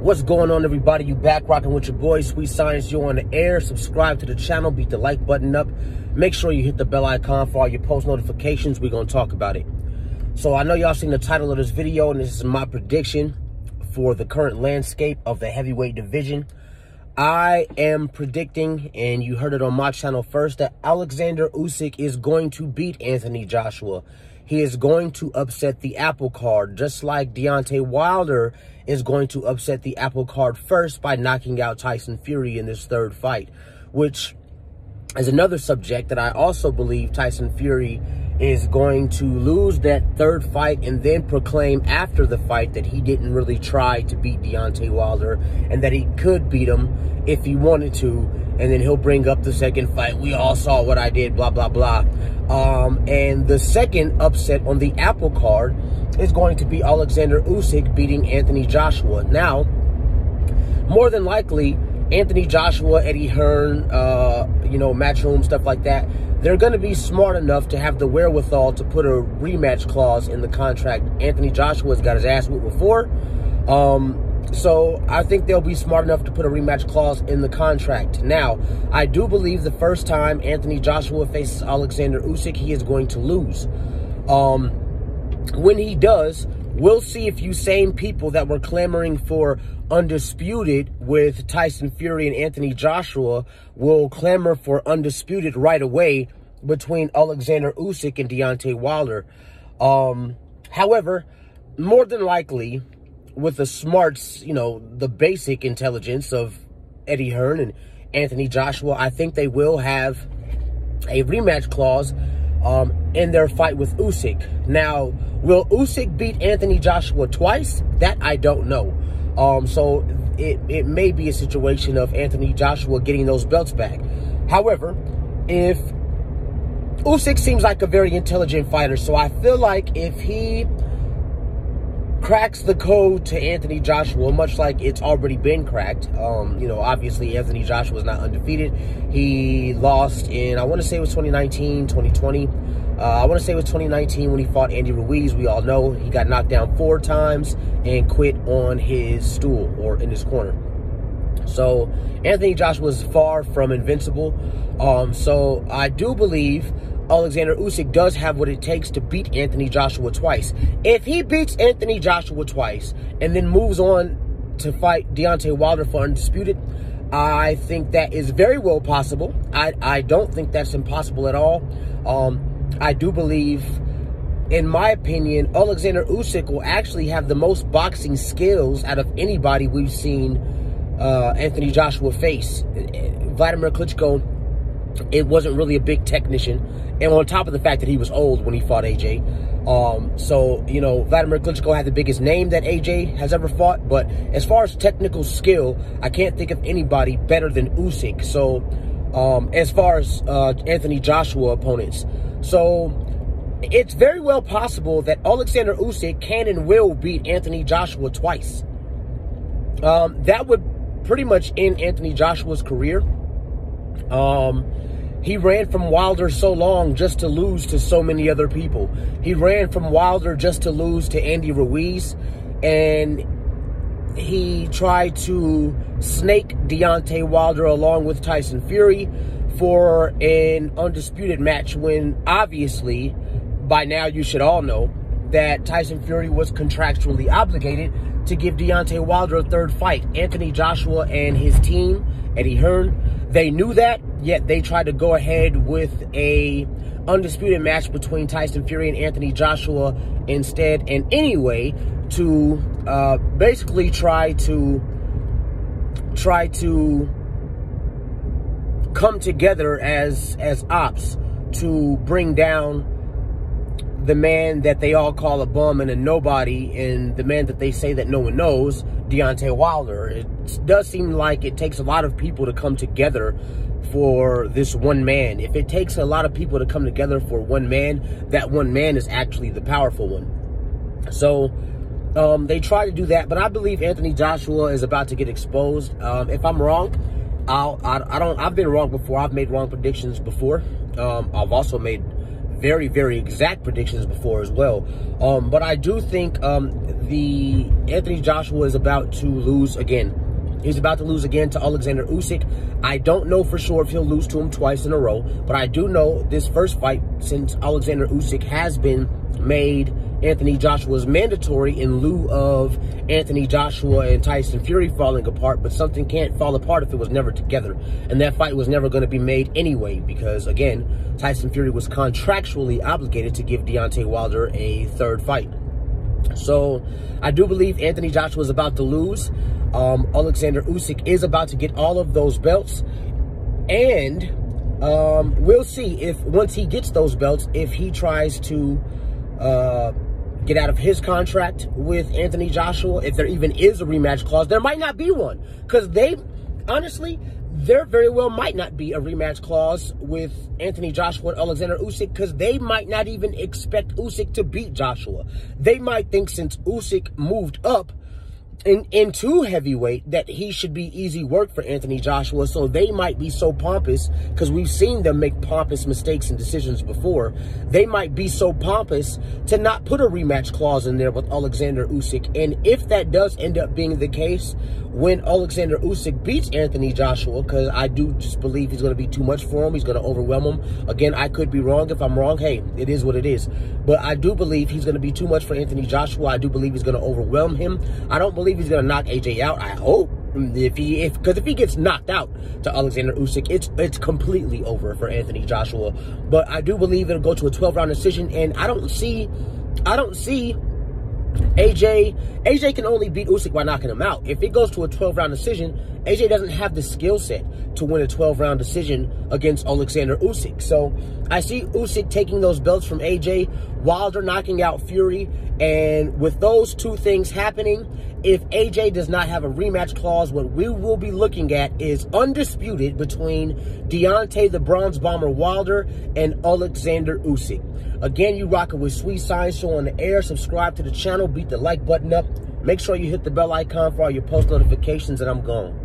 What's going on, everybody? You back rocking with your boy Sweet Science. You on the air. Subscribe to the channel, beat the like button up, make sure you hit the bell icon for all your post notifications. We're gonna talk about it. So I know y'all seen the title of this video, and this is my prediction for the current landscape of the heavyweight division. I am predicting, and you heard it on my channel first, that Oleksandr Usyk is going to beat Anthony Joshua. He is going to upset the apple cart, just like Deontay Wilder is going to upset the apple cart first by knocking out Tyson Fury in this third fight, which is another subject that I also believe Tyson Fury is going to lose that third fight and then proclaim after the fight that he didn't really try to beat Deontay Wilder and that he could beat him if he wanted to. And then he'll bring up the second fight. We all saw what I did, blah, blah, blah. And the second upset on the apple card is going to be Oleksandr Usyk beating Anthony Joshua. Now, more than likely, Anthony Joshua, Eddie Hearn, Matchroom, stuff like that, they're going to be smart enough to have the wherewithal to put a rematch clause in the contract. Anthony Joshua's got his ass whipped before. So I think they'll be smart enough to put a rematch clause in the contract. Now, I do believe the first time Anthony Joshua faces Oleksandr Usyk, he is going to lose. When he does, we'll see if you same people that were clamoring for Undisputed with Tyson Fury and Anthony Joshua will clamor for Undisputed right away between Oleksandr Usyk and Deontay Wilder. However, more than likely, with the smarts, the basic intelligence of Eddie Hearn and Anthony Joshua, I think they will have a rematch clause in their fight with Usyk. Now, will Usyk beat Anthony Joshua twice? That I don't know. So it may be a situation of Anthony Joshua getting those belts back. However, if Usyk seems like a very intelligent fighter, so I feel like if he cracks the code to Anthony Joshua, much like it's already been cracked. Obviously Anthony Joshua is not undefeated. He lost in, I want to say it was 2019, 2020. I want to say it was 2019 when he fought Andy Ruiz. We all know he got knocked down 4 times and quit on his stool or in his corner. So Anthony Joshua is far from invincible. So I do believe Oleksandr Usyk does have what it takes to beat Anthony Joshua twice. If he beats Anthony Joshua twice and then moves on to fight Deontay Wilder for Undisputed, I think that is very well possible. I don't think that's impossible at all. I do believe, in my opinion, Oleksandr Usyk will actually have the most boxing skills out of anybody we've seen Anthony Joshua face. Vladimir Klitschko, it wasn't really a big technician. And on top of the fact that he was old when he fought AJ. Vladimir Klitschko had the biggest name that AJ has ever fought. But as far as technical skill, I can't think of anybody better than Usyk. So, as far as Anthony Joshua opponents. So, it's very well possible that Oleksandr Usyk can and will beat Anthony Joshua twice. That would pretty much end Anthony Joshua's career. He ran from Wilder so long just to lose to so many other people. He ran from Wilder just to lose to Andy Ruiz. And he tried to snake Deontay Wilder along with Tyson Fury for an undisputed match when obviously, by now you should all know that Tyson Fury was contractually obligated to give Deontay Wilder a third fight. Anthony Joshua and his team, Eddie Hearn, they knew that, yet they tried to go ahead with a undisputed match between Tyson Fury and Anthony Joshua instead. And anyway, to basically try to come together as ops to bring down the man that they all call a bum and a nobody, and the man that they say that no one knows, Deontay Wilder. It does seem like it takes a lot of people to come together for this one man. If it takes a lot of people to come together for one man, that one man is actually the powerful one. So they try to do that, but I believe Anthony Joshua is about to get exposed. If I'm wrong, I've been wrong before. I've made wrong predictions before. I've also made very, very exact predictions before as well. But I do think the Anthony Joshua is about to lose again. He's about to lose again to Oleksandr Usyk. I don't know for sure if he'll lose to him twice in a row, but I do know this first fight, since Oleksandr Usyk has been made Anthony Joshua's mandatory in lieu of Anthony Joshua and Tyson Fury falling apart, but something can't fall apart if it was never together. And that fight was never going to be made anyway because, again, Tyson Fury was contractually obligated to give Deontay Wilder a third fight. So I do believe Anthony Joshua is about to lose. Oleksandr Usyk is about to get all of those belts. And we'll see if once he gets those belts, if he tries to get out of his contract with Anthony Joshua, if there even is a rematch clause. There might not be one, because honestly, there very well might not be a rematch clause with Anthony Joshua and Oleksandr Usyk, because they might not even expect Usyk to beat Joshua. They might think since Usyk moved up into heavyweight that he should be easy work for Anthony Joshua. So they might be so pompous, because we've seen them make pompous mistakes and decisions before. They might be so pompous to not put a rematch clause in there with Oleksandr Usyk. And if that does end up being the case, when Oleksandr Usyk beats Anthony Joshua, because I do just believe he's going to be too much for him, he's going to overwhelm him. Again, I could be wrong. If I'm wrong, hey, it is what it is. But I do believe he's going to be too much for Anthony Joshua. I do believe he's going to overwhelm him. I don't believe he's going to knock AJ out. I hope. Because if he gets knocked out to Oleksandr Usyk, it's completely over for Anthony Joshua. But I do believe it'll go to a 12-round decision, and I don't see AJ can only beat Usyk by knocking him out. If it goes to a 12-round decision, AJ doesn't have the skill set to win a 12-round decision against Oleksandr Usyk. So I see Usyk taking those belts from AJ, Wilder knocking out Fury, and with those two things happening, if AJ does not have a rematch clause, what we will be looking at is Undisputed between Deontay the Bronze Bomber Wilder and Oleksandr Usyk. Again, you rocking with Sweet Science Show on the air. Subscribe to the channel. Beat the like button up. Make sure you hit the bell icon for all your post notifications, and I'm gone.